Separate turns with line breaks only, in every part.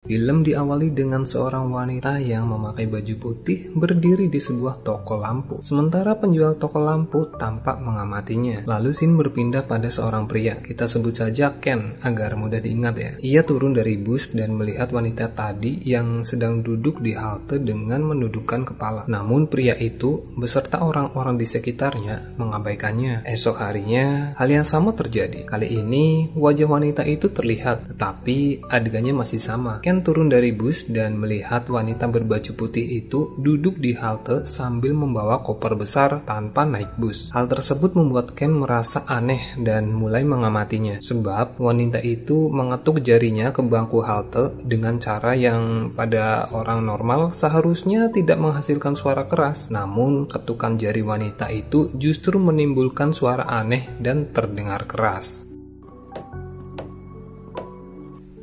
Film diawali dengan seorang wanita yang memakai baju putih berdiri di sebuah toko lampu. Sementara penjual toko lampu tampak mengamatinya. Lalu scene berpindah pada seorang pria. Kita sebut saja Ken agar mudah diingat ya. Ia turun dari bus dan melihat wanita tadi yang sedang duduk di halte dengan menundukkan kepala. Namun pria itu beserta orang-orang di sekitarnya mengabaikannya. Esok harinya hal yang sama terjadi. Kali ini wajah wanita itu terlihat, tetapi adegannya masih sama. Ken turun dari bus dan melihat wanita berbaju putih itu duduk di halte sambil membawa koper besar tanpa naik bus. Hal tersebut membuat Ken merasa aneh dan mulai mengamatinya, sebab wanita itu mengetuk jarinya ke bangku halte dengan cara yang pada orang normal seharusnya tidak menghasilkan suara keras. Namun ketukan jari wanita itu justru menimbulkan suara aneh dan terdengar keras.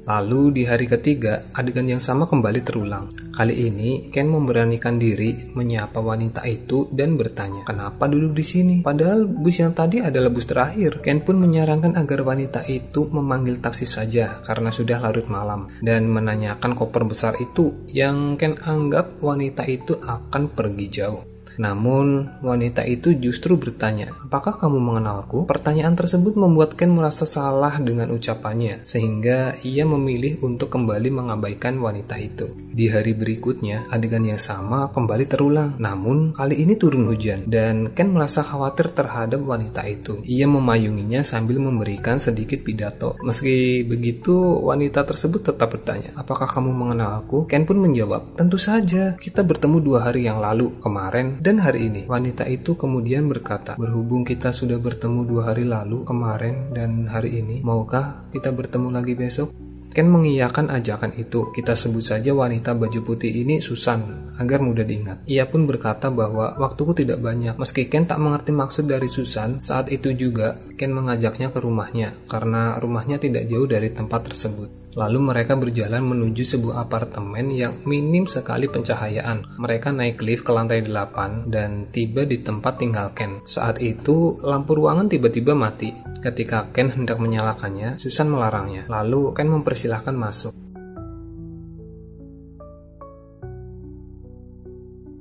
Lalu di hari ketiga, adegan yang sama kembali terulang. Kali ini, Ken memberanikan diri menyapa wanita itu dan bertanya, "Kenapa duduk di sini? Padahal bus yang tadi adalah bus terakhir." Ken pun menyarankan agar wanita itu memanggil taksi saja karena sudah larut malam dan menanyakan koper besar itu yang Ken anggap wanita itu akan pergi jauh. Namun, wanita itu justru bertanya, "Apakah kamu mengenalku?" Pertanyaan tersebut membuat Ken merasa salah dengan ucapannya, sehingga ia memilih untuk kembali mengabaikan wanita itu. Di hari berikutnya, adegan yang sama kembali terulang. Namun, kali ini turun hujan, dan Ken merasa khawatir terhadap wanita itu. Ia memayunginya sambil memberikan sedikit pidato. Meski begitu, wanita tersebut tetap bertanya, "Apakah kamu mengenalku?" Ken pun menjawab, "Tentu saja, kita bertemu 2 hari yang lalu, kemarin dan hari ini." Wanita itu kemudian berkata, "Berhubung kita sudah bertemu 2 hari lalu, kemarin dan hari ini, maukah kita bertemu lagi besok?" Ken mengiyakan ajakan itu. Kita sebut saja wanita baju putih ini Susan agar mudah diingat. Ia pun berkata bahwa waktuku tidak banyak. Meski Ken tak mengerti maksud dari Susan, saat itu juga Ken mengajaknya ke rumahnya karena rumahnya tidak jauh dari tempat tersebut. Lalu mereka berjalan menuju sebuah apartemen yang minim sekali pencahayaan. Mereka naik lift ke lantai 8 dan tiba di tempat tinggal Ken. Saat itu lampu ruangan tiba-tiba mati. Ketika Ken hendak menyalakannya, Susan melarangnya. Lalu Ken mempersilahkan masuk.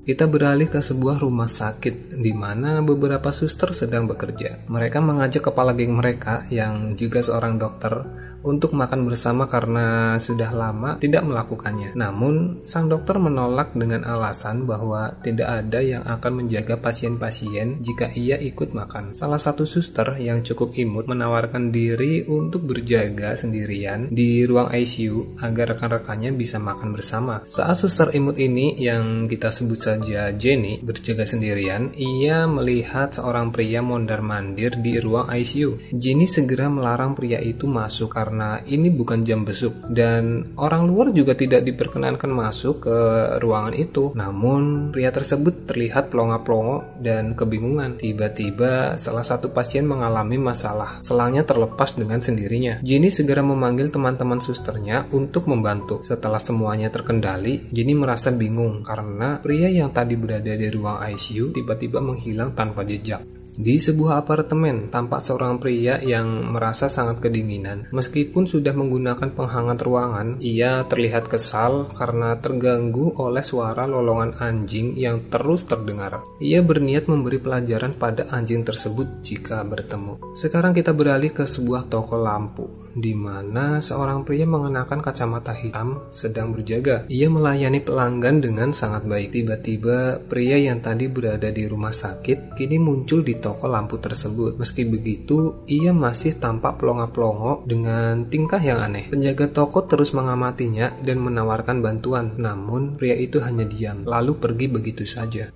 Kita beralih ke sebuah rumah sakit di mana beberapa suster sedang bekerja. Mereka mengajak kepala geng mereka yang juga seorang dokter untuk makan bersama karena sudah lama tidak melakukannya. Namun, sang dokter menolak dengan alasan bahwa tidak ada yang akan menjaga pasien-pasien jika ia ikut makan. Salah satu suster yang cukup imut menawarkan diri untuk berjaga sendirian di ruang ICU agar rekan-rekannya bisa makan bersama. Saat suster imut ini yang kita sebut saja Jenny berjaga sendirian, ia melihat seorang pria mondar-mandir di ruang ICU. Jenny segera melarang pria itu masuk karena ini bukan jam besuk dan orang luar juga tidak diperkenankan masuk ke ruangan itu. Namun pria tersebut terlihat pelongo-pelongo dan kebingungan. Tiba-tiba salah satu pasien mengalami masalah. Selangnya terlepas dengan sendirinya. Jenny segera memanggil teman-teman susternya untuk membantu. Setelah semuanya terkendali, Jenny merasa bingung karena pria yang tadi berada di ruang ICU tiba-tiba menghilang tanpa jejak. Di sebuah apartemen, tampak seorang pria yang merasa sangat kedinginan. Meskipun sudah menggunakan penghangat ruangan, ia terlihat kesal karena terganggu oleh suara lolongan anjing yang terus terdengar. Ia berniat memberi pelajaran pada anjing tersebut jika bertemu. Sekarang kita beralih ke sebuah toko lampu, di mana seorang pria mengenakan kacamata hitam sedang berjaga. Ia melayani pelanggan dengan sangat baik. Tiba-tiba, pria yang tadi berada di rumah sakit kini muncul di toko lampu tersebut. Meski begitu, ia masih tampak pelongo-pelongo dengan tingkah yang aneh. Penjaga toko terus mengamatinya dan menawarkan bantuan. Namun, pria itu hanya diam, lalu pergi begitu saja.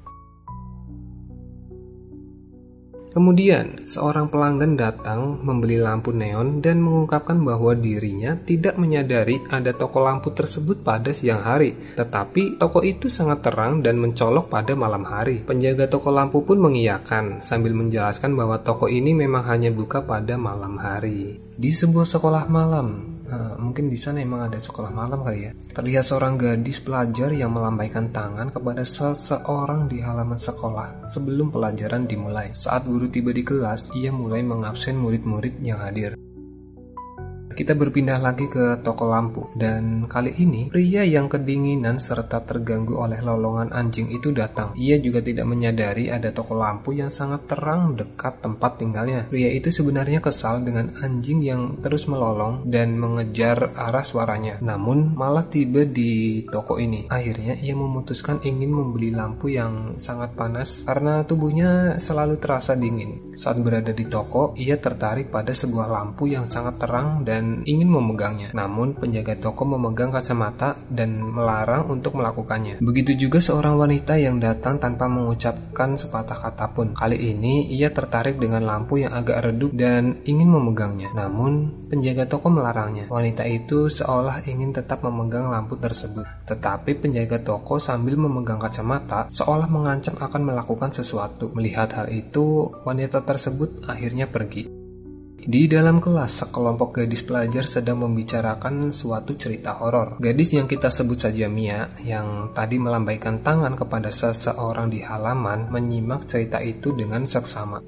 Kemudian, seorang pelanggan datang membeli lampu neon dan mengungkapkan bahwa dirinya tidak menyadari ada toko lampu tersebut pada siang hari, tetapi toko itu sangat terang dan mencolok pada malam hari. Penjaga toko lampu pun mengiyakan sambil menjelaskan bahwa toko ini memang hanya buka pada malam hari. Di sebuah sekolah malam, mungkin di sana emang ada sekolah malam kali ya. Terlihat seorang gadis pelajar yang melambaikan tangan kepada seseorang di halaman sekolah sebelum pelajaran dimulai. Saat guru tiba di kelas, ia mulai mengabsen murid-murid yang hadir. Kita berpindah lagi ke toko lampu, dan kali ini pria yang kedinginan serta terganggu oleh lolongan anjing itu datang. Ia juga tidak menyadari ada toko lampu yang sangat terang dekat tempat tinggalnya. Pria itu sebenarnya kesal dengan anjing yang terus melolong dan mengejar arah suaranya, namun malah tiba di toko ini. Akhirnya ia memutuskan ingin membeli lampu yang sangat panas karena tubuhnya selalu terasa dingin. Saat berada di toko, ia tertarik pada sebuah lampu yang sangat terang dan ingin memegangnya. Namun penjaga toko memegang kacamata dan melarang untuk melakukannya. Begitu juga seorang wanita yang datang tanpa mengucapkan sepatah kata pun. Kali ini ia tertarik dengan lampu yang agak redup dan ingin memegangnya. Namun penjaga toko melarangnya. Wanita itu seolah ingin tetap memegang lampu tersebut. Tetapi penjaga toko sambil memegang kacamata seolah mengancam akan melakukan sesuatu. Melihat hal itu, wanita tersebut akhirnya pergi. Di dalam kelas, sekelompok gadis pelajar sedang membicarakan suatu cerita horor. Gadis yang kita sebut saja Mia, yang tadi melambaikan tangan kepada seseorang di halaman, menyimak cerita itu dengan seksama.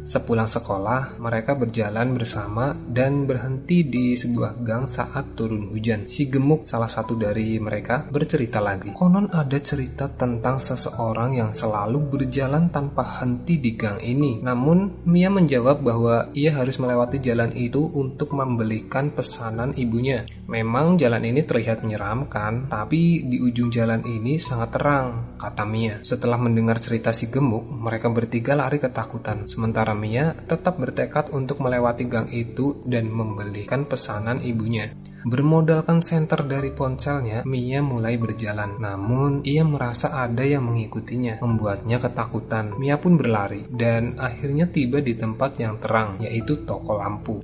Sepulang sekolah, mereka berjalan bersama dan berhenti di sebuah gang saat turun hujan. Si gemuk, salah satu dari mereka, bercerita lagi. Konon ada cerita tentang seseorang yang selalu berjalan tanpa henti di gang ini. Namun, Mia menjawab bahwa ia harus melewati jalan itu untuk membelikan pesanan ibunya. Memang jalan ini terlihat menyeramkan, tapi di ujung jalan ini sangat terang, kata Mia. Setelah mendengar cerita si gemuk, mereka bertiga lari ketakutan. Sementara Mia tetap bertekad untuk melewati gang itu dan membelikan pesanan ibunya. Bermodalkan senter dari ponselnya, Mia mulai berjalan. Namun, ia merasa ada yang mengikutinya, membuatnya ketakutan. Mia pun berlari dan akhirnya tiba di tempat yang terang, yaitu toko lampu.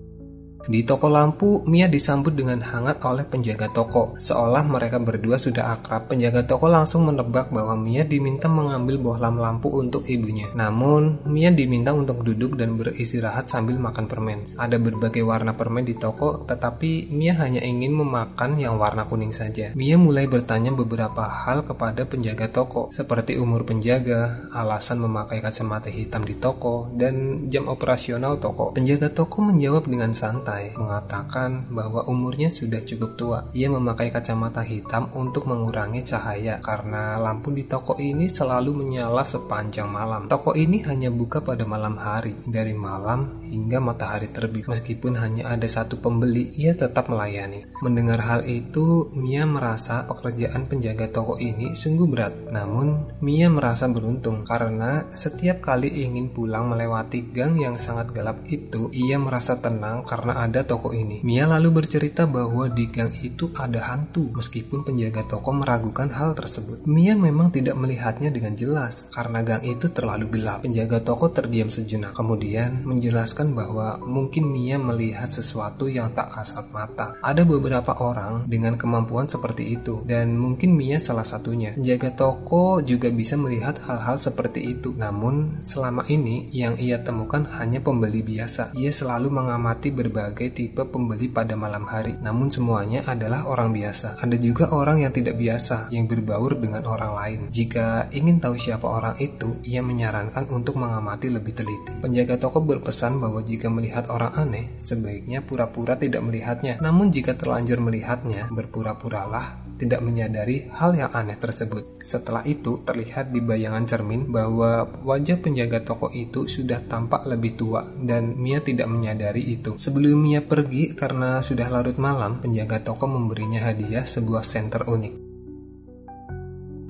Di toko lampu, Mia disambut dengan hangat oleh penjaga toko. Seolah mereka berdua sudah akrab, penjaga toko langsung menebak bahwa Mia diminta mengambil bohlam lampu untuk ibunya. Namun, Mia diminta untuk duduk dan beristirahat sambil makan permen. Ada berbagai warna permen di toko, tetapi Mia hanya ingin memakan yang warna kuning saja. Mia mulai bertanya beberapa hal kepada penjaga toko, seperti umur penjaga, alasan memakai kacamata hitam di toko, dan jam operasional toko. Penjaga toko menjawab dengan santai, mengatakan bahwa umurnya sudah cukup tua. Ia memakai kacamata hitam untuk mengurangi cahaya karena lampu di toko ini selalu menyala sepanjang malam. Toko ini hanya buka pada malam hari, dari malam hingga matahari terbit. Meskipun hanya ada satu pembeli, ia tetap melayani. Mendengar hal itu, Mia merasa pekerjaan penjaga toko ini sungguh berat. Namun, Mia merasa beruntung karena setiap kali ingin pulang melewati gang yang sangat gelap itu, ia merasa tenang karena ada toko ini. Mia lalu bercerita bahwa di gang itu ada hantu, meskipun penjaga toko meragukan hal tersebut. Mia memang tidak melihatnya dengan jelas karena gang itu terlalu gelap. Penjaga toko terdiam sejenak, kemudian menjelaskan bahwa mungkin Mia melihat sesuatu yang tak kasat mata. Ada beberapa orang dengan kemampuan seperti itu, dan mungkin Mia salah satunya. Penjaga toko juga bisa melihat hal-hal seperti itu. Namun, selama ini yang ia temukan hanya pembeli biasa. Ia selalu mengamati berbagai tipe pembeli pada malam hari, namun semuanya adalah orang biasa. Ada juga orang yang tidak biasa, yang berbaur dengan orang lain. Jika ingin tahu siapa orang itu, ia menyarankan untuk mengamati lebih teliti. Penjaga toko berpesan bahwa jika melihat orang aneh, sebaiknya pura-pura tidak melihatnya. Namun jika terlanjur melihatnya, berpura-puralah tidak menyadari hal yang aneh tersebut. Setelah itu, terlihat di bayangan cermin bahwa wajah penjaga toko itu sudah tampak lebih tua, dan Mia tidak menyadari itu. Sebelum Mia pergi karena sudah larut malam, penjaga toko memberinya hadiah sebuah senter unik.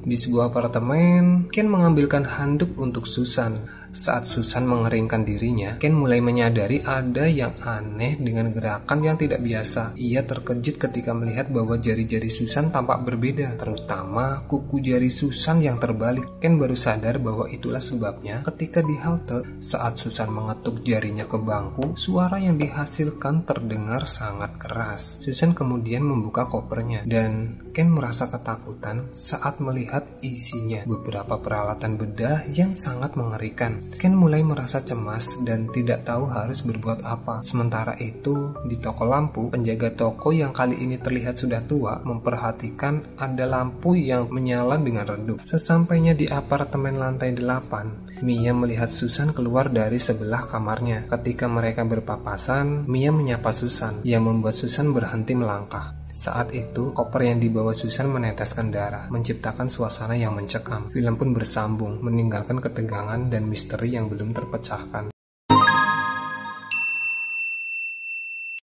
Di sebuah apartemen, Ken mengambilkan handuk untuk Susan. Saat Susan mengeringkan dirinya, Ken mulai menyadari ada yang aneh dengan gerakan yang tidak biasa. Ia terkejut ketika melihat bahwa jari-jari Susan tampak berbeda, terutama kuku jari Susan yang terbalik. Ken baru sadar bahwa itulah sebabnya ketika di halte, saat Susan mengetuk jarinya ke bangku, suara yang dihasilkan terdengar sangat keras. Susan kemudian membuka kopernya, dan Ken merasa ketakutan saat melihat isinya beberapa peralatan bedah yang sangat mengerikan. keamanan. Ken mulai merasa cemas dan tidak tahu harus berbuat apa. Sementara itu, di toko lampu, penjaga toko yang kali ini terlihat sudah tua memperhatikan ada lampu yang menyala dengan redup. Sesampainya di apartemen lantai 8, Mia melihat Susan keluar dari sebelah kamarnya. Ketika mereka berpapasan, Mia menyapa Susan, yang membuat Susan berhenti melangkah. Saat itu, koper yang dibawa Susan meneteskan darah, menciptakan suasana yang mencekam. Film pun bersambung, meninggalkan ketegangan dan misteri yang belum terpecahkan.